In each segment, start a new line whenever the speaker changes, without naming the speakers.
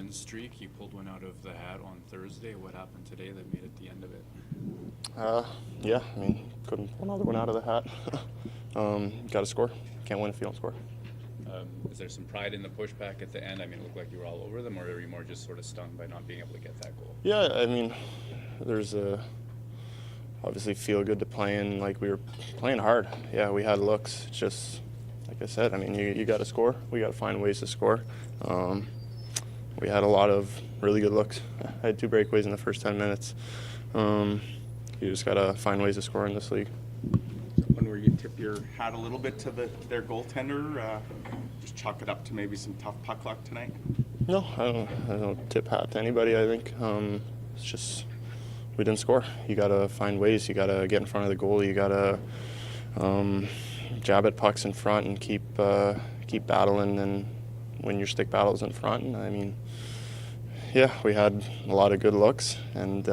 win streak. You pulled one out of the hat on Thursday. What happened today that made it the end of it?
Yeah, I mean, couldn't pull another one out of the hat. Got to score. Can't win if you don't score.
Is there some pride in the pushback at the end? I mean, it looked like you were all over them, or are you more just sort of stung by not being able to get that goal?
Yeah, I mean, there's obviously feel good to playing like we were playing hard. Yeah, we had looks. It's just like I said. I mean, you got to score. We got to find ways to score. We had a lot of really good looks. I had 2 breakaways in the first 10 minutes. You just got to find ways to score in this league.
One where you tip your hat a little bit to their goaltender, just chalk it up to maybe some tough puck luck tonight?
No, I don't tip hat to anybody, I think. It's just we didn't score. You got to find ways. You got to get in front of the goal. You got to jab at pucks in front and keep battling and win your stick battles in front. And I mean, yeah, we had a lot of good looks, and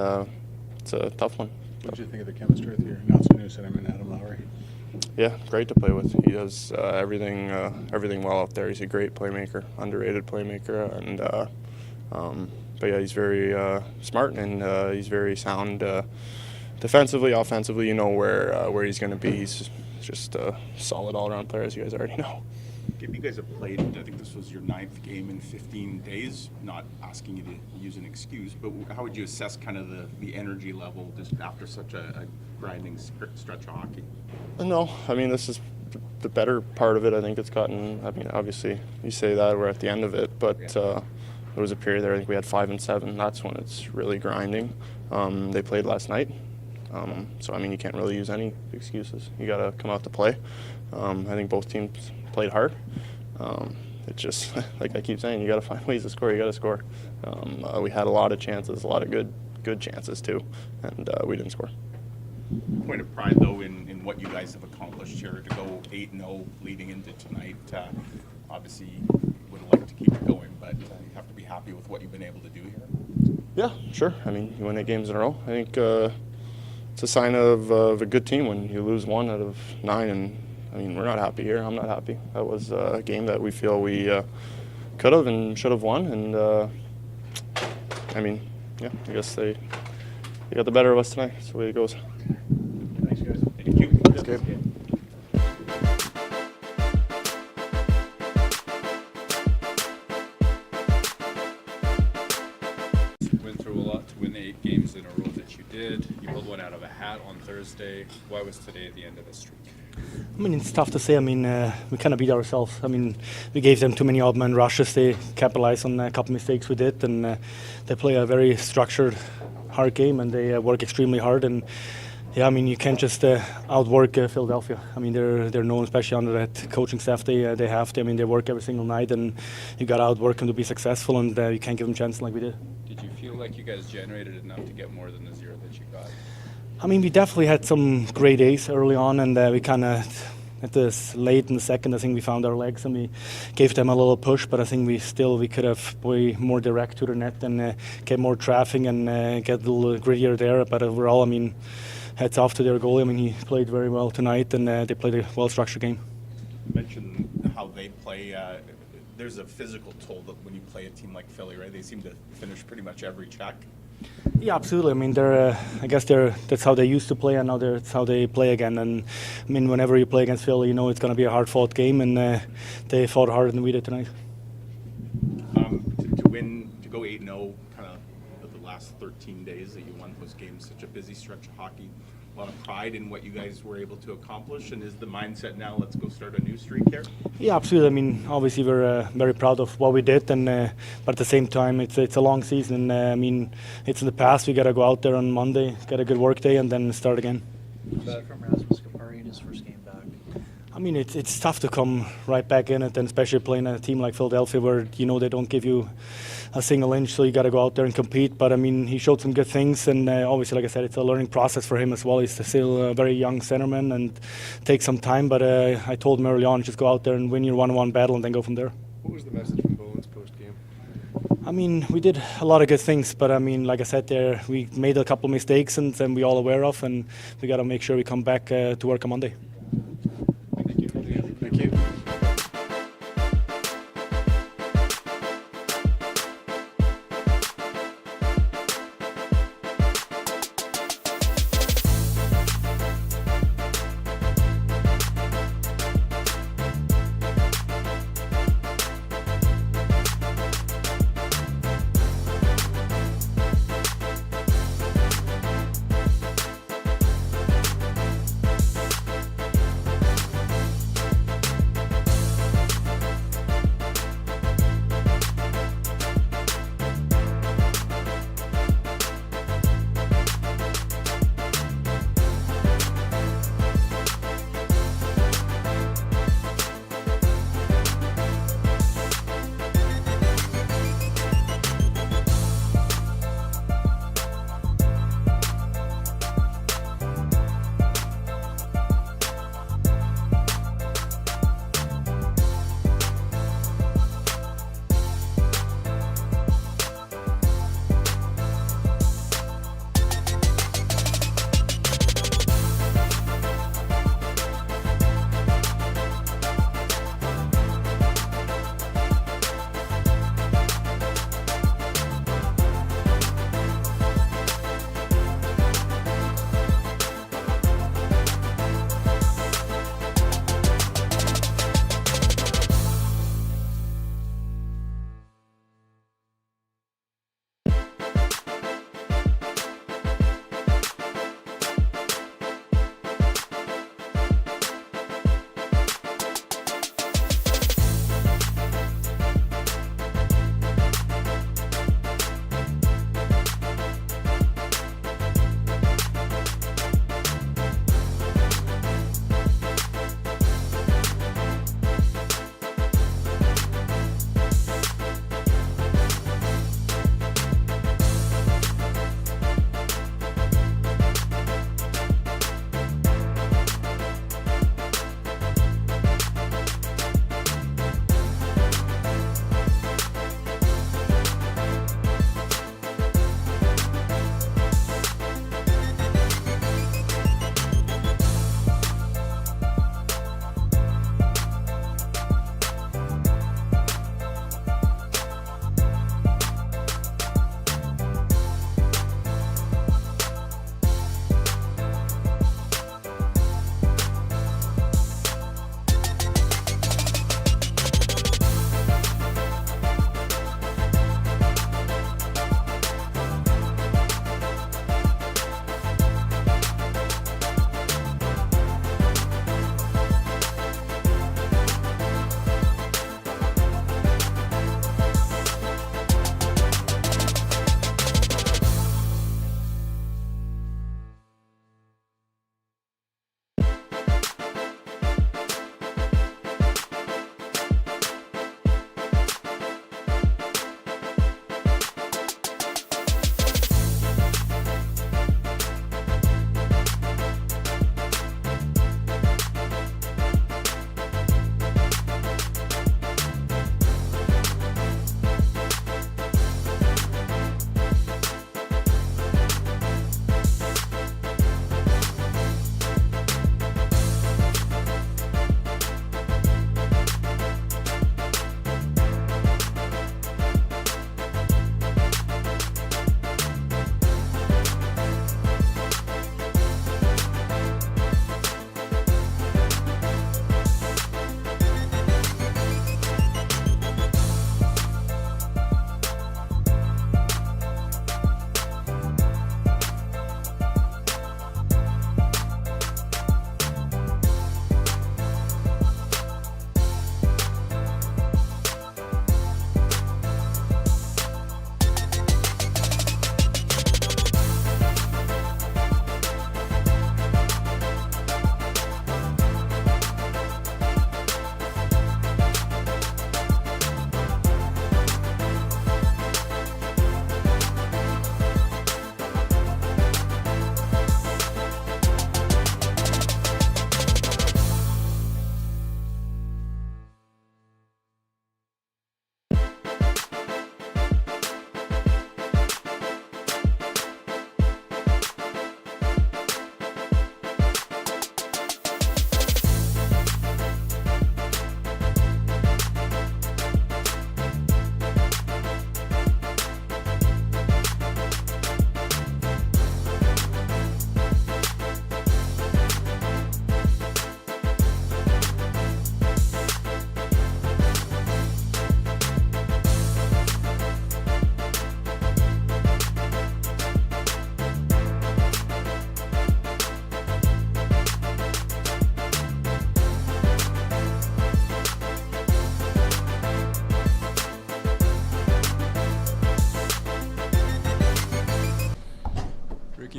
it's a tough one.
What did you think of the chemistry with your announcer new center and Adam Lowry?
Yeah, great to play with. He does everything well out there. He's a great playmaker, underrated playmaker, and but yeah, he's very smart and he's very sound defensively, offensively. You know where he's going to be. He's just a solid all-around player, as you guys already know.
If you guys have played, I think this was your 9th game in 15 days, not asking you to use an excuse, but how would you assess kind of the energy level just after such a grinding stretch of hockey?
No, I mean, this is the better part of it. I think it's gotten, I mean, obviously you say that we're at the end of it, but there was a period there, I think we had 5 and 7. That's when it's really grinding. They played last night. So, I mean, you can't really use any excuses. You got to come out to play. I think both teams played hard. It's just, like I keep saying, you got to find ways to score. You got to score. We had a lot of chances, a lot of good chances too, and we didn't score.
Point of pride, though, in what you guys have accomplished here to go 8-0 leading into tonight. Obviously, you would have liked to keep it going, but you have to be happy with what you've been able to do here.
Yeah, sure. I mean, you win 8 games in a row. I think it's a sign of a good team when you lose 1 out of 9, and I mean, we're not happy here. I'm not happy. That was a game that we feel we could have and should have won, and I mean, yeah, I guess they got the better of us tonight. That's the way it goes.
Thanks, guys.
Thank you.
That's good.
Went through a lot to win the 8 games in a row that you did. You pulled one out of a hat on Thursday. Why was today the end of the streak?
I mean, it's tough to say. I mean, we kind of beat ourselves. I mean, we gave them too many odd man rushes. They capitalized on a couple mistakes we did, and they play a very structured, hard game, and they work extremely hard. And yeah, I mean, you can't just outwork Philadelphia. I mean, they're known, especially under that coaching staff they have. I mean, they work every single night, and you got to outwork them to be successful, and you can't give them chances like we did.
Did you feel like you guys generated enough to get more than the 0 that you got?
I mean, we definitely had some great days early on, and we kind of, at this late in the second, I think we found our legs and we gave them a little push. But I think we could have way more direct to the net and get more traffic and get a little grittier there. But overall, I mean, hats off to their goalie. I mean, he played very well tonight, and they played a well-structured game.
You mentioned how they play. There's a physical toll that when you play a team like Philly, right? They seem to finish pretty much every check.
Yeah, absolutely. I mean, I guess that's how they used to play, and now that's how they play again. And I mean, whenever you play against Philly, you know it's going to be a hard-fought game, and they fought harder than we did tonight.
To win, to go 8-0, kind of the last 13 days that you won those games, such a busy stretch of hockey. A lot of pride in what you guys were able to accomplish, and is the mindset now, let's go start a new streak here? Yeah,
absolutely. I mean, obviously we're very proud of what we did, and but at the same time, it's a long season. And I mean, it's in the past. We got to go out there on Monday, get a good work day, and then start again.
From Rasmus Kupari in his first game back.
I mean, it's tough to come right back in it, and especially playing a team like Philadelphia where, you know, they don't give you a single inch, so you got to go out there and compete. But, I mean, he showed some good things, and obviously, like I said, it's a learning process for him as well. He's still a very young centerman and takes some time, but I told him early on, just go out there and win your one-on-one battle and then go from there.
What was the message from Bowness post-game?
I mean, we did a lot of good things, but I mean, like I said, we made a couple of mistakes, and then we all aware of, and we got to make sure we come back to work on Monday.
Thank you.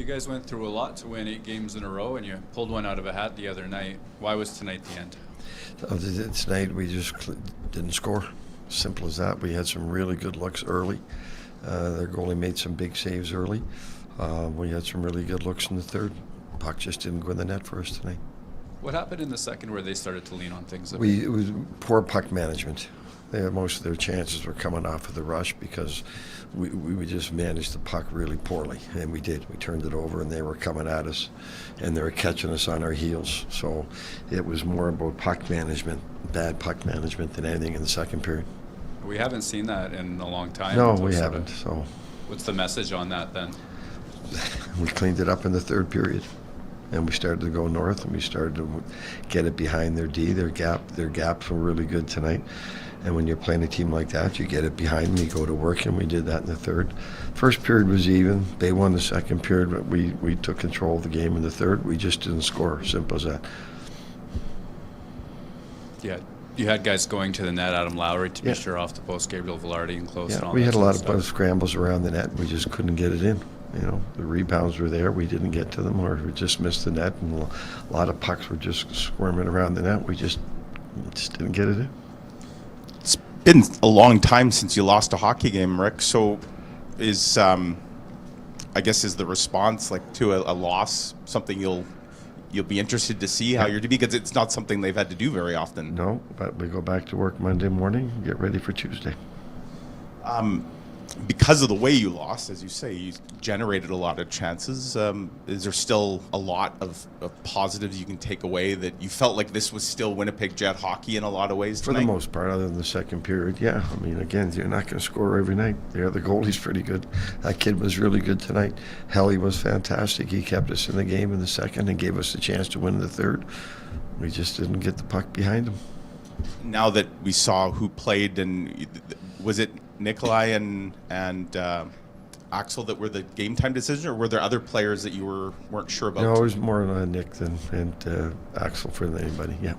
You guys went through a lot to win 8 games in a row, and you pulled one out of a hat the other night. Why was tonight the end?
Tonight we just didn't score. Simple as that. We had some really good looks early. Their goalie made some big saves early. We had some really good looks in the third. Puck just didn't go in the net for us tonight.
What happened in the second where they started to lean on things?
It was poor puck management. Most of their chances were coming off of the rush because we just managed the puck really poorly, and we did. We turned it over, and they were coming at us, and they were catching us on our heels. So it was more about puck management, bad puck management, than anything in the second period.
We haven't seen that in a long time.
No, we haven't. So
what's the message on that then?
we cleaned it up in the third period, and we started to go north, and we started to get it behind their D. Their gaps were really good tonight. And when you're playing a team like that, you get it behind them, you go to work, and we did that in the third. First period was even. They won the second period, but we took control of the game in the third. We just didn't score. Simple as that.
Yeah, you had guys going to the net, Adam Lowry to be sure off the post, Gabriel Velarde and close.
Yeah, we had a lot of scrambles around the net. We just couldn't get it in. You know, the rebounds were there. We didn't get to them, or we just missed the net, and a lot of pucks were just squirming around the net. We just didn't get it in.
It's been a long time since you lost a hockey game, Rick. So is I guess is the response like to a loss something you'll be interested to see how you're doing, because it's not something they've had to do very often.
No, but we go back to work Monday morning, get ready for Tuesday.
Because of the way you lost, as you say, you generated a lot of chances. Is there still a lot of positives you can take away that you felt like this was still Winnipeg Jet hockey in a lot of ways tonight?
For the most part, other than the second period, yeah. I mean, again, you're not going to score every night. The goalie's pretty good. That kid was really good tonight. Helly was fantastic. He kept us in the game in the second and gave us the chance to win in the third. We just didn't get the puck behind him.
Now that we saw who played, and was it Nikolai and Axel that were the game time decision, or were there other players that you weren't sure about?
No, it was more Nick and Axel for than anybody. Yeah.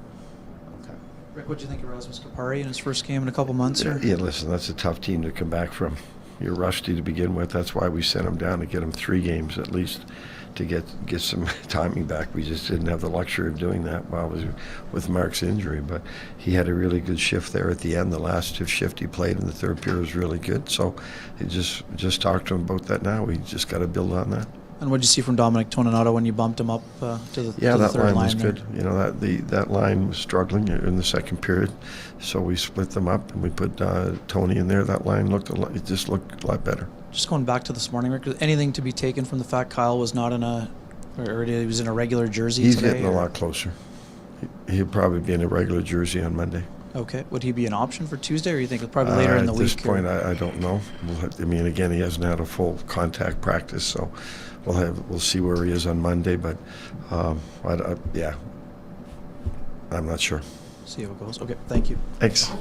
Okay.
Rick, what do you think of Rasmus Kupari in his first game in a couple months? Or?
Yeah, listen, that's a tough team to come back from. You're rusty to begin with. That's why we sent him down to get him 3 games at least to get some timing back. We just didn't have the luxury of doing that while it was with Mark's injury. But he had a really good shift there at the end. The last shift he played in the third period was really good. So he just talked to him about that now. We just got to build on that.
And what did you see from Dominic Toninato when you bumped him up to the
that
third
line
line
was
there?
good. You know, that line was struggling in the second period, so we split them up and we put Tony in there. That line looked a lot better.
Just going back to this morning, Rick, anything to be taken from the fact Kyle was not in or he was in a regular jersey
He's
today?
getting a lot closer. He'll probably be in a regular jersey on Monday.
Okay. Would he be an option for Tuesday, or you think probably later in the week?
At this point, I don't know. Again, he hasn't had a full contact practice, so we'll see where he is on Monday. But I'm not sure.
See how it goes. Okay. Thank you.
Thanks.